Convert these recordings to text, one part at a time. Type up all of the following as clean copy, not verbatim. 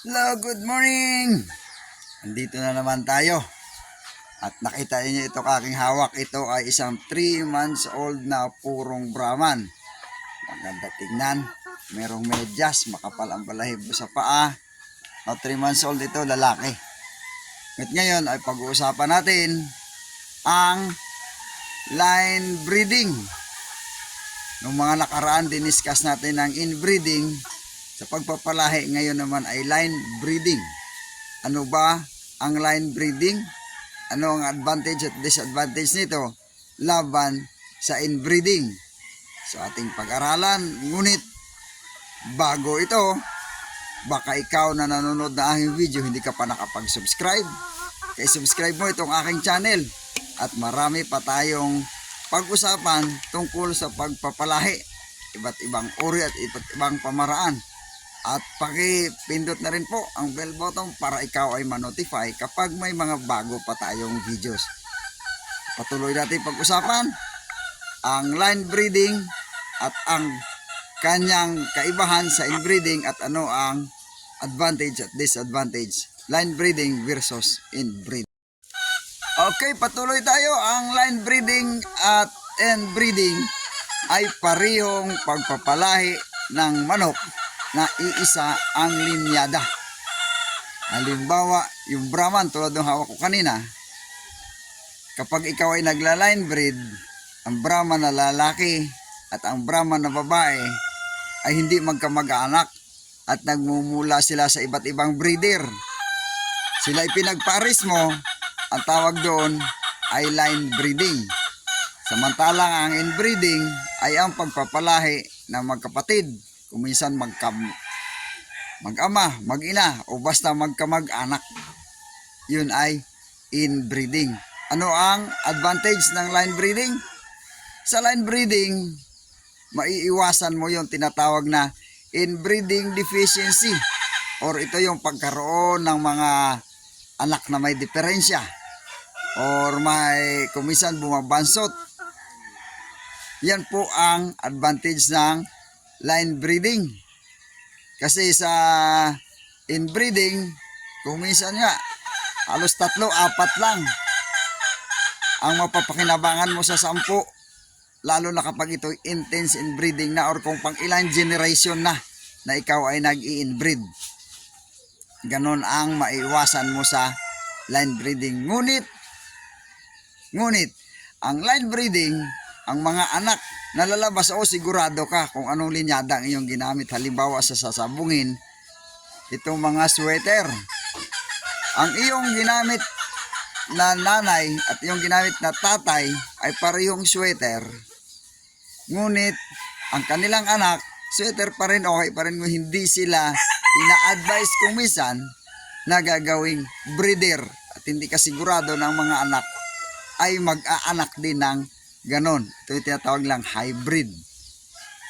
Hello, good morning! Andito na naman tayo. At nakita niyo ito aking hawak. Ito ay isang 3 months old na purong Brahman. Maganda tingnan. Merong medyas, makapal ang balahibo sa paa. At 3 months old ito, lalaki. At ngayon ay pag-uusapan natin ang line breeding. Noong mga nakaraan, diniscuss natin ang inbreeding. Sa pagpapalahi ngayon naman ay line breeding. Ano ba ang line breeding? Ano ang advantage at disadvantage nito laban sa inbreeding? Sa ating pag-aralan, ngunit bago ito, baka ikaw na nanonood na aking video hindi ka pa nakapag-subscribe, kaya subscribe mo itong aking channel at marami pa tayong pag-usapan tungkol sa pagpapalahi, iba't ibang uri at iba't ibang pamaraan. At pakipindot na rin po ang bell button para ikaw ay ma-notify kapag may mga bago pa tayong videos. Patuloy natin pag-usapan ang line breeding at ang kanyang kaibahan sa inbreeding at ano ang advantage at disadvantage. Line breeding versus inbreeding. Okay, patuloy tayo. Ang line breeding at inbreeding ay parehong pagpapalahi ng manok na iisa ang linyada. Halimbawa, yung Brahman tulad ng hawak ko kanina, kapag ikaw ay nagla-line breed, ang Brahman na lalaki at ang Brahman na babae ay hindi magkamag-anak at nagmumula sila sa iba't ibang breeder. Sila ipinagparis mo, ang tawag doon ay line breeding. Samantalang ang inbreeding ay ang pagpapalahi ng magkapatid. Kung minsan mag-ama, mag-ina, o basta magkamag-anak. Yun ay inbreeding. Ano ang advantage ng line breeding? Sa line breeding, maiiwasan mo yung tinatawag na inbreeding deficiency. Or ito yung pagkaroon ng mga anak na may diferensya. Or may kumisan bumabansot. Yan po ang advantage ng line breeding. Kasi sa inbreeding, kung minsan nga, halos 3, 4 lang ang mapapakinabangan mo sa 10. Lalo na kapag ito intense inbreeding na or kung pang ilang generation na ikaw ay nag-i-inbreed. Ganon ang maiwasan mo sa line breeding. Ngunit, ang line breeding, ang mga anak na lalabas o sigurado ka kung anong linyada ang iyong ginamit. Halimbawa sa sasabungin, itong mga sweater. Ang iyong ginamit na nanay at iyong ginamit na tatay ay parehong sweater. Ngunit, ang kanilang anak, sweater pa rin, okay pa rin mo, hindi sila ina-advise kung minsan na gagawing breeder. At hindi ka sigurado ng mga anak ay mag-aanak din ng ganon. Ito yung tinatawag lang hybrid.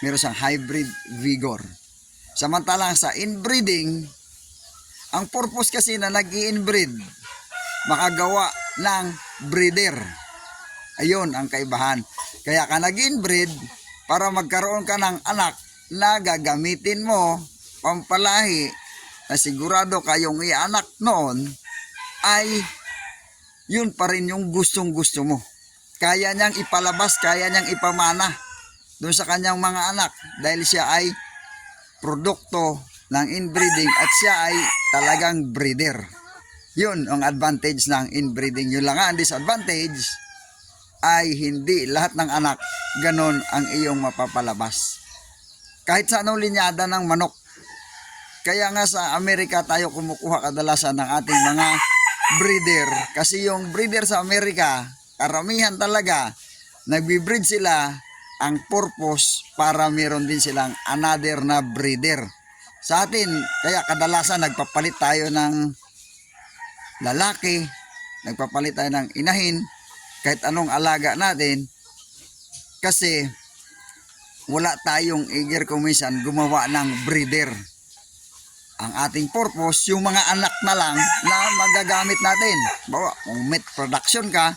Meron siyang hybrid vigor. Samantalang sa inbreeding, ang purpose kasi na nag-i-inbreed, makagawa ng breeder. Ayun ang kaibahan. Kaya ka nag-inbreed para magkaroon ka ng anak na gagamitin mo pampalahi na sigurado kayong ianak noon ay yun pa rin yung gustong-gusto mo. Kaya niyang ipalabas, kaya niyang ipamana doon sa kanyang mga anak dahil siya ay produkto ng inbreeding at siya ay talagang breeder. Yun ang advantage ng inbreeding. Yun lang ang disadvantage ay hindi lahat ng anak ganon ang iyong mapapalabas. Kahit sa anong linyada ng manok. Kaya nga sa Amerika tayo kumukuha kadalasan ng ating mga breeder. Kasi yung breeder sa Amerika, karamihan talaga, nagbi-breed sila, ang purpose para meron din silang another na breeder. Sa atin, kaya kadalasan nagpapalit tayo ng lalaki, nagpapalit tayo ng inahin, kahit anong alaga natin, kasi wala tayong eager kung minsan gumawa ng breeder. Ang ating purpose, yung mga anak na lang na magagamit natin. Bawa, kung meat production ka,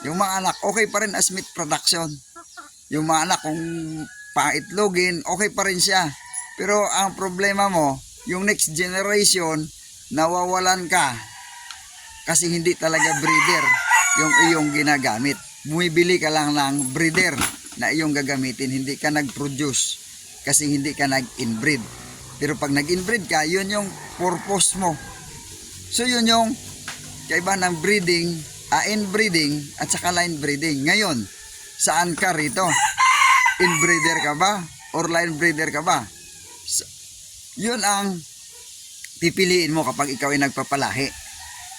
yung mga anak, okay pa rin as meat production. Yung mga anak, kung paitlogin, okay pa rin siya. Pero ang problema mo, yung next generation, nawawalan ka kasi hindi talaga breeder yung iyong ginagamit. Bumibili ka lang ng breeder na iyong gagamitin, hindi ka nag-produce kasi hindi ka nag-inbreed. Pero pag nag-inbreed ka, yun yung purpose mo. So yun yung kaiba ng breeding, inbreeding at saka line breeding. Ngayon, saan ka rito? Inbreeder ka ba? Or line breeder ka ba? Yun ang pipiliin mo kapag ikaw ay nagpapalahi.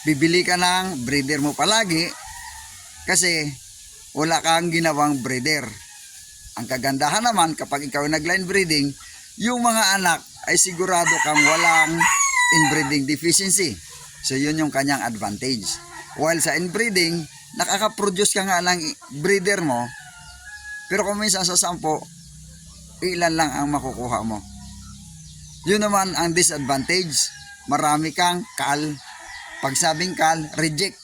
Bibili ka ng breeder mo palagi kasi wala kang ginawang breeder. Ang kagandahan naman kapag ikaw ay nag-line breeding, yung mga anak ay sigurado kang walang inbreeding deficiency. So yun yung kanyang advantage. While sa inbreeding, nakaka-produce ka nga ng breeder mo, pero kung minsan sa 10, ilan lang ang makukuha mo. Yun naman ang disadvantage. Marami kang call. Pag sabing call, reject.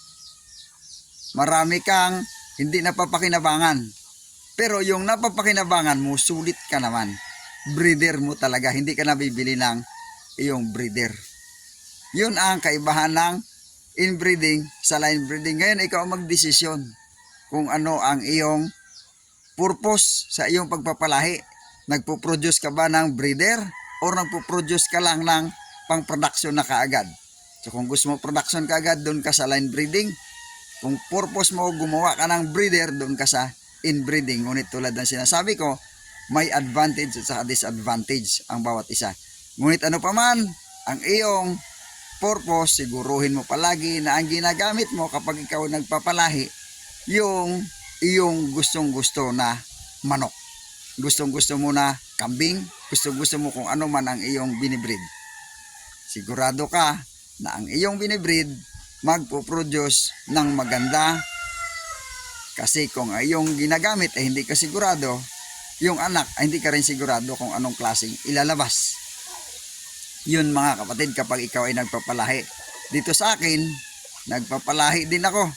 Marami kang hindi napapakinabangan. Pero yung napapakinabangan mo, sulit ka naman. Breeder mo talaga. Hindi ka nabibili ng iyong breeder. Yun ang kaibahan ng inbreeding sa line breeding. Ngayon, ikaw ang magdesisyon kung ano ang iyong purpose sa iyong pagpapalahi. Nagpo-produce ka ba ng breeder o nagpo-produce ka lang ng pang-production na kaagad? So kung gusto mo production kaagad, doon ka sa line breeding. Kung purpose mo gumawa ka ng breeder, doon ka sa inbreeding. Ngunit tulad ng sinasabi ko, may advantage at saka disadvantage ang bawat isa. Ngunit ano pa man ang iyong purpose, siguruhin mo palagi na ang ginagamit mo kapag ikaw nagpapalahi, yung iyong gustong-gusto na manok. Gustong-gusto mo na kambing, gustong-gusto mo kung ano man ang iyong binibreed. Sigurado ka na ang iyong binibreed magpo-produce ng maganda, kasi kung ang iyong ginagamit ay hindi ka sigurado, yung anak ay hindi ka rin sigurado kung anong klaseng ilalabas. Yun mga kapatid, kapag ikaw ay nagpapalahi. Dito sa akin, nagpapalahi din ako.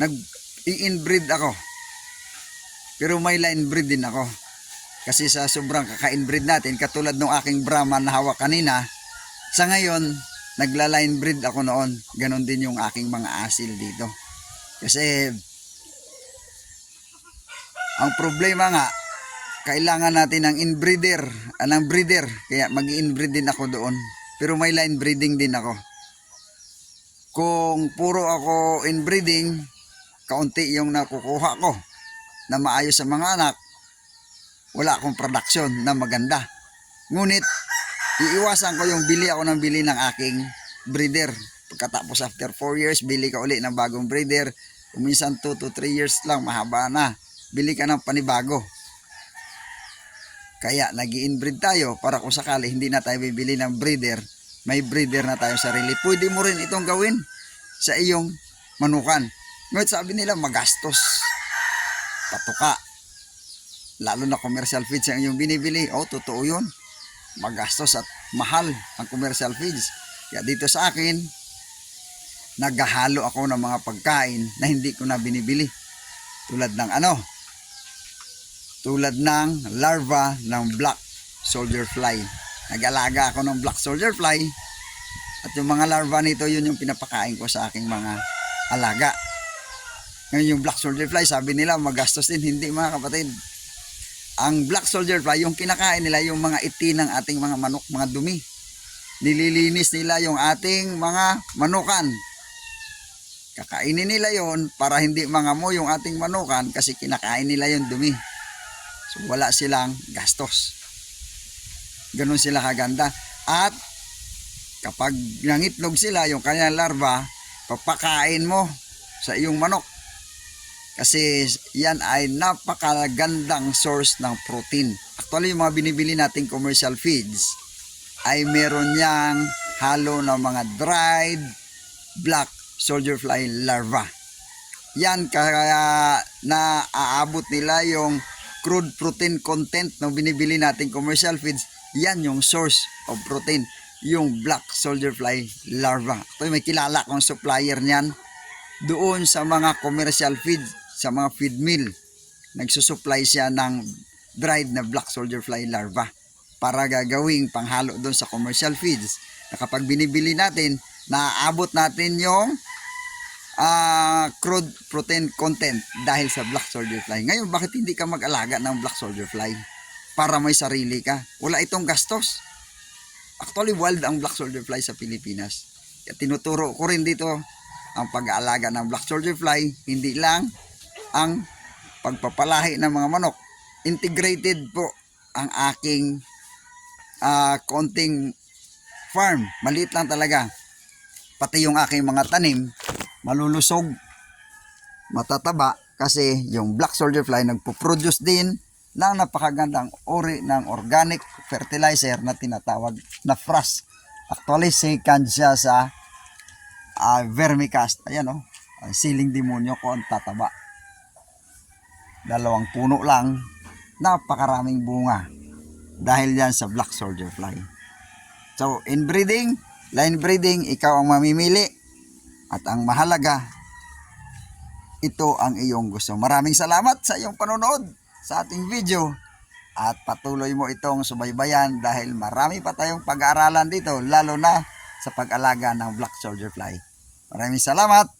Nag-i-inbreed ako. Pero may line breed din ako. Kasi sa sobrang kaka-inbreed natin, katulad ng aking Brahman na hawak kanina, sa ngayon, nagla-line breed ako noon. Ganon din yung aking mga asil dito. Kasi, ang problema nga, kailangan natin ng inbreeder, ng breeder. Kaya mag-i-inbreed din ako doon. Pero may line breeding din ako. Kung puro ako inbreeding, kaunti yung nakukuha ko na maayos sa mga anak, wala akong production na maganda. Ngunit, iiwasan ko yung bili ako ng bili ng aking breeder. Pagkatapos after 4 years, bili ka uli ng bagong breeder. Kung minsan 2 to 3 years lang, mahaba na. Bili ka ng panibago. Kaya nag-i-inbreed tayo para kung sakali hindi na tayo bibili ng breeder, may breeder na tayo sarili. Pwede mo rin itong gawin sa iyong manukan. Ngunit sabi nila magastos. Patuka. Lalo na commercial feeds ang iyong binibili. Totoo yun. Magastos at mahal ang commercial feeds. Kaya dito sa akin, naghahalo ako ng mga pagkain na hindi ko na binibili. Tulad ng larva ng black soldier fly. Nag-alaga ako ng black soldier fly at yung mga larva nito, yun yung pinapakain ko sa aking mga alaga. Ngayon yung black soldier fly, sabi nila magastos din. Hindi mga kapatid. Ang black soldier fly, yung kinakain nila yung mga iti ng ating mga manok, mga dumi. Nililinis nila yung ating mga manukan. Kakainin nila yon para hindi mangamoy yung ating manukan kasi kinakain nila yung dumi. So wala silang gastos. Ganun sila kaganda. At kapag nangitlog sila, yung kanyang larva, papakain mo sa iyong manok. Kasi yan ay napakagandang source ng protein. Actually, yung mga binibili nating commercial feeds ay meron niyang halo ng mga dried black soldier fly larva. Yan kaya naaabot nila yung crude protein content ng binibili nating commercial feeds. Yan yung source of protein, yung black soldier fly larva. Ito, may kilala akong supplier niyan doon sa mga commercial feeds, sa mga feed mill. Nagsusupply siya ng dried na black soldier fly larva para gagawing panghalo doon sa commercial feeds. na kapag binibili natin, naaabot natin yung crude protein content dahil sa black soldier fly. Ngayon, bakit hindi ka mag-alaga ng black soldier fly? Para may sarili ka. Wala itong gastos. Actually, wild ang black soldier fly sa Pilipinas. Kaya tinuturo ko rin dito ang pag-aalaga ng black soldier fly, hindi lang ang pagpapalahi ng mga manok. Integrated po ang aking konting farm. Maliit lang talaga. Pati yung aking mga tanim, malulusog, matataba, kasi yung black soldier fly nagpo-produce din ng napakagandang uri ng organic fertilizer na tinatawag na FRAS. Actually, second siya sa vermicast. Ayan o, siling demonyo ko ang tataba. 2 puno lang, napakaraming bunga dahil yan sa black soldier fly. So, inbreeding, line breeding, ikaw ang mamimili at ang mahalaga, ito ang iyong gusto. Maraming salamat sa iyong panonood sa ating video at patuloy mo itong subaybayan dahil marami pa tayong pag-aaralan dito, lalo na sa pag-alaga ng black soldier fly. Maraming salamat.